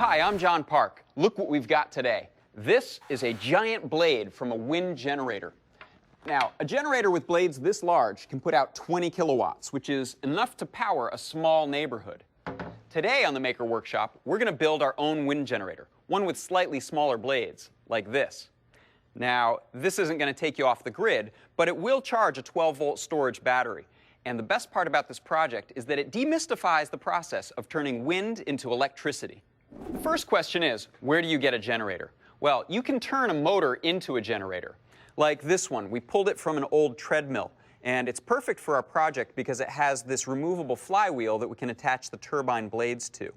Hi, I'm John Park. Look what we've got today. This is a giant blade from a wind generator. Now, a generator with blades this large can put out 20 kilowatts, which is enough to power a small neighborhood. Today on the Maker Workshop, we're going to build our own wind generator, one with slightly smaller blades, like this. Now, this isn't going to take you off the grid, but it will charge a 12-volt storage battery. And the best part about this project is that it demystifies the process of turning wind into electricity. The first question is, where do you get a generator? Well, you can turn a motor into a generator. Like this one, we pulled it from an old treadmill. And it's perfect for our project because it has this removable flywheel that we can attach the turbine blades to.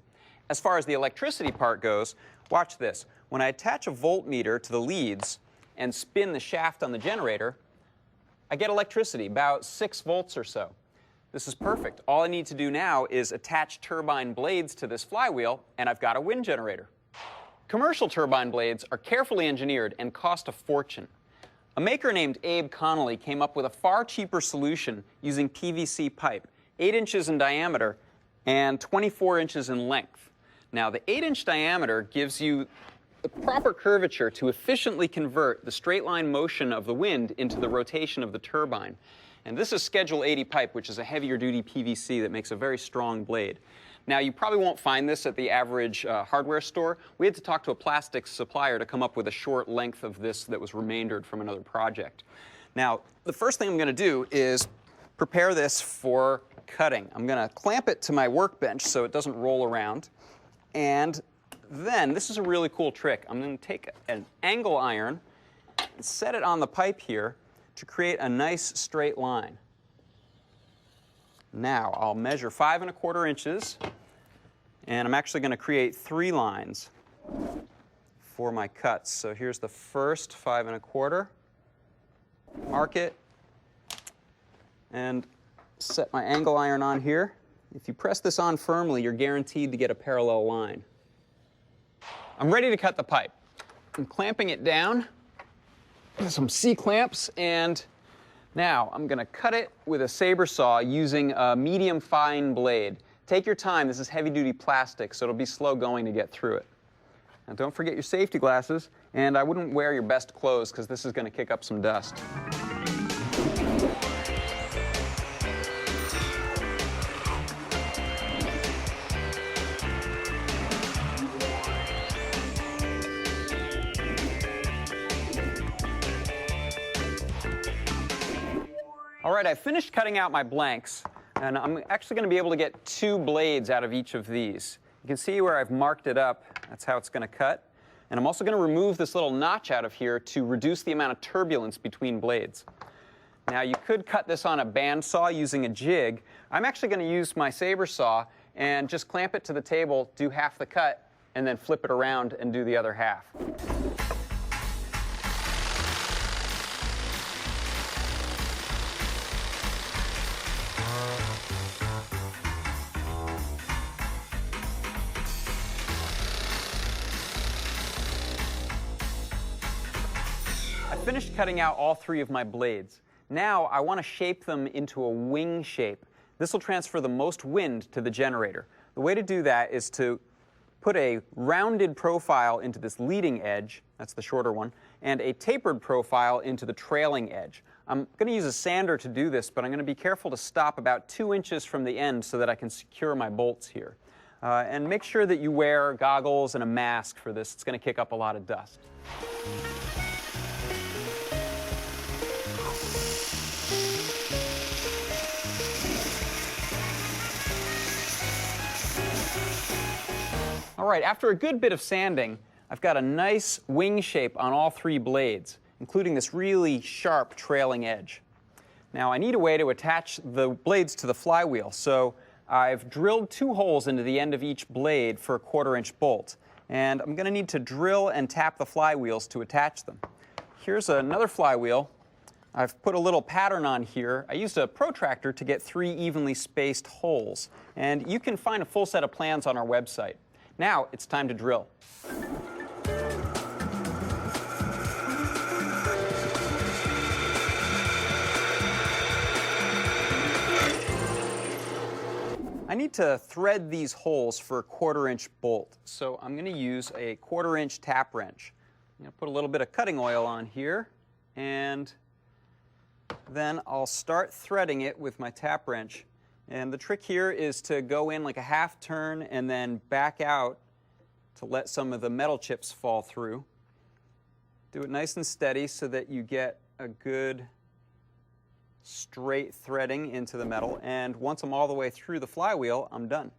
As far as the electricity part goes, watch this. When I attach a voltmeter to the leads and spin the shaft on the generator, I get electricity, about 6 volts or so. This is perfect. All I need to do now is attach turbine blades to this flywheel, and I've got a wind generator. Commercial turbine blades are carefully engineered and cost a fortune. A maker named Abe Connolly came up with a far cheaper solution using PVC pipe, 8 inches in diameter and 24 inches in length. Now, the 8-inch diameter gives you the proper curvature to efficiently convert the straight line motion of the wind into the rotation of the turbine. And this is Schedule 80 pipe, which is a heavier duty PVC that makes a very strong blade. Now, you probably won't find this at the average hardware store. We had to talk to a plastics supplier to come up with a short length of this that was remaindered from another project. Now, the first thing I'm going to do is prepare this for cutting. I'm going to clamp it to my workbench so it doesn't roll around. And then, this is a really cool trick. I'm going to take an angle iron and set it on the pipe here to create a nice straight line. Now, I'll measure 5 1/4 inches, and I'm actually going to create 3 lines for my cuts. So here's the first 5 1/4. Mark it, and set my angle iron on here. If you press this on firmly, you're guaranteed to get a parallel line. I'm ready to cut the pipe. I'm clamping it down with some C-clamps, and now I'm going to cut it with a saber saw using a medium fine blade. Take your time. This is heavy-duty plastic, so it'll be slow going to get through it. Now, don't forget your safety glasses, and I wouldn't wear your best clothes because this is going to kick up some dust. All right, I finished cutting out my blanks, and I'm actually going to be able to get 2 blades out of each of these. You can see where I've marked it up. That's how it's going to cut. And I'm also going to remove this little notch out of here to reduce the amount of turbulence between blades. Now, you could cut this on a bandsaw using a jig. I'm actually going to use my saber saw and just clamp it to the table, do half the cut, and then flip it around and do the other half. I finished cutting out all 3 of my blades. Now I want to shape them into a wing shape. This will transfer the most wind to the generator. The way to do that is to put a rounded profile into this leading edge, that's the shorter one, and a tapered profile into the trailing edge. I'm going to use a sander to do this, but I'm going to be careful to stop about 2 inches from the end so that I can secure my bolts here. And make sure that you wear goggles and a mask for this. It's going to kick up a lot of dust. All right, after a good bit of sanding, I've got a nice wing shape on all 3 blades, including this really sharp trailing edge. Now, I need a way to attach the blades to the flywheel, so I've drilled 2 holes into the end of each blade for a 1/4 inch bolt, and I'm going to need to drill and tap the flywheels to attach them. Here's another flywheel. I've put a little pattern on here. I used a protractor to get 3 evenly spaced holes, and you can find a full set of plans on our website. Now it's time to drill. I I need to thread these holes for a 1/4-inch bolt, so I'm going to use a 1/4-inch tap wrench. I'm going to put a little bit of cutting oil on here, and then I'll start threading it with my tap wrench. And the trick here is to go in like a half turn and then back out to let some of the metal chips fall through. Do it nice and steady so that you get a good straight threading into the metal, and once I'm all the way through the flywheel, I'm done.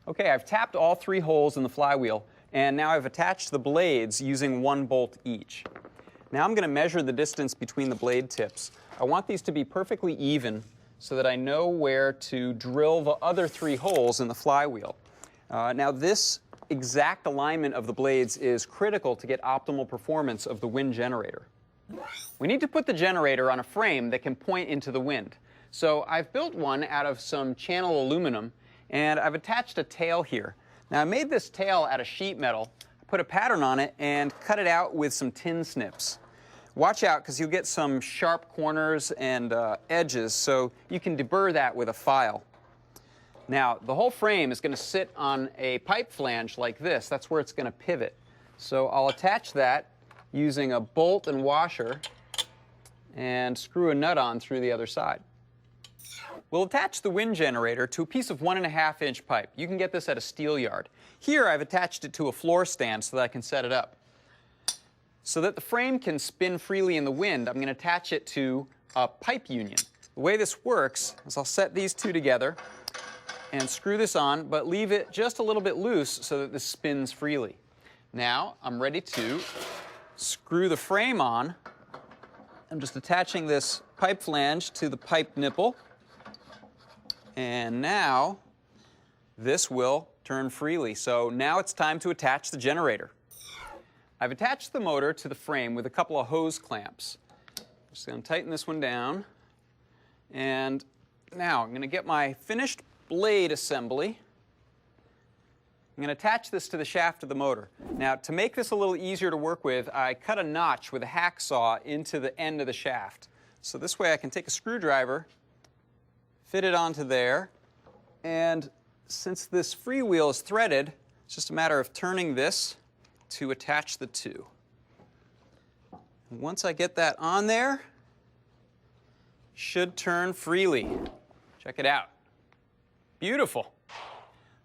Okay, I've tapped all 3 holes in the flywheel, and now I've attached the blades using 1 bolt each. Now I'm going to measure the distance between the blade tips. I want these to be perfectly even so that I know where to drill the other 3 holes in the flywheel. Now this exact alignment of the blades is critical to get optimal performance of the wind generator. We need to put the generator on a frame that can point into the wind. So I've built one out of some channel aluminum, and I've attached a tail here. Now I made this tail out of sheet metal, put a pattern on it, and cut it out with some tin snips. Watch out, because you'll get some sharp corners and edges, so you can deburr that with a file. Now, the whole frame is going to sit on a pipe flange like this. That's where it's going to pivot. So I'll attach that using a bolt and washer and screw a nut on through the other side. We'll attach the wind generator to a piece of 1.5-inch pipe. You can get this at a steel yard. Here I've attached it to a floor stand so that I can set it up. So that the frame can spin freely in the wind, I'm going to attach it to a pipe union. The way this works is I'll set these 2 together and screw this on, but leave it just a little bit loose so that this spins freely. Now I'm ready to screw the frame on. I'm just attaching this pipe flange to the pipe nipple, and now this will turn freely. So now it's time to attach the generator. I've attached the motor to the frame with a couple of hose clamps. Just going to tighten this one down, and now I'm going to get my finished blade assembly. I'm going to attach this to the shaft of the motor. Now, to make this a little easier to work with, I cut a notch with a hacksaw into the end of the shaft. So this way I can take a screwdriver, fit it onto there, and since this freewheel is threaded, it's just a matter of turning this to attach the 2. And once I get that on there, it should turn freely. Check it out. Beautiful.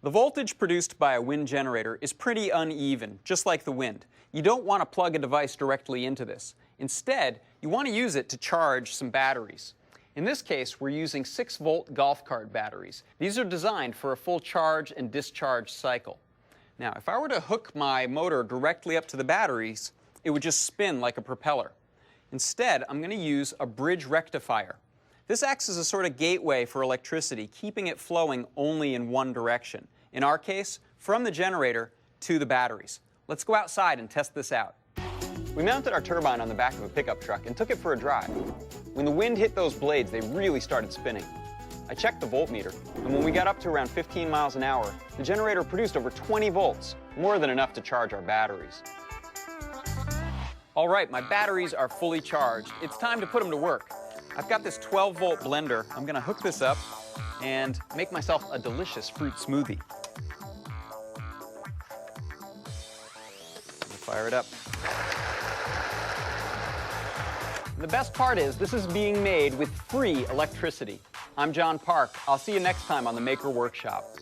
The voltage produced by a wind generator is pretty uneven, just like the wind. You don't want to plug a device directly into this. Instead, you want to use it to charge some batteries. In this case, we're using 6-volt golf cart batteries. These are designed for a full charge and discharge cycle. Now, if I were to hook my motor directly up to the batteries, it would just spin like a propeller. Instead, I'm going to use a bridge rectifier. This acts as a sort of gateway for electricity, keeping it flowing only in one direction. In our case, from the generator to the batteries. Let's go outside and test this out. We mounted our turbine on the back of a pickup truck and took it for a drive. When the wind hit those blades, they really started spinning. I checked the voltmeter, and when we got up to around 15 miles an hour, the generator produced over 20 volts, more than enough to charge our batteries. All right, my batteries are fully charged. It's time to put them to work. I've got this 12-volt blender. I'm going to hook this up and make myself a delicious fruit smoothie. Fire it up. The best part is this is being made with free electricity. I'm John Park. I'll see you next time on the Maker Workshop.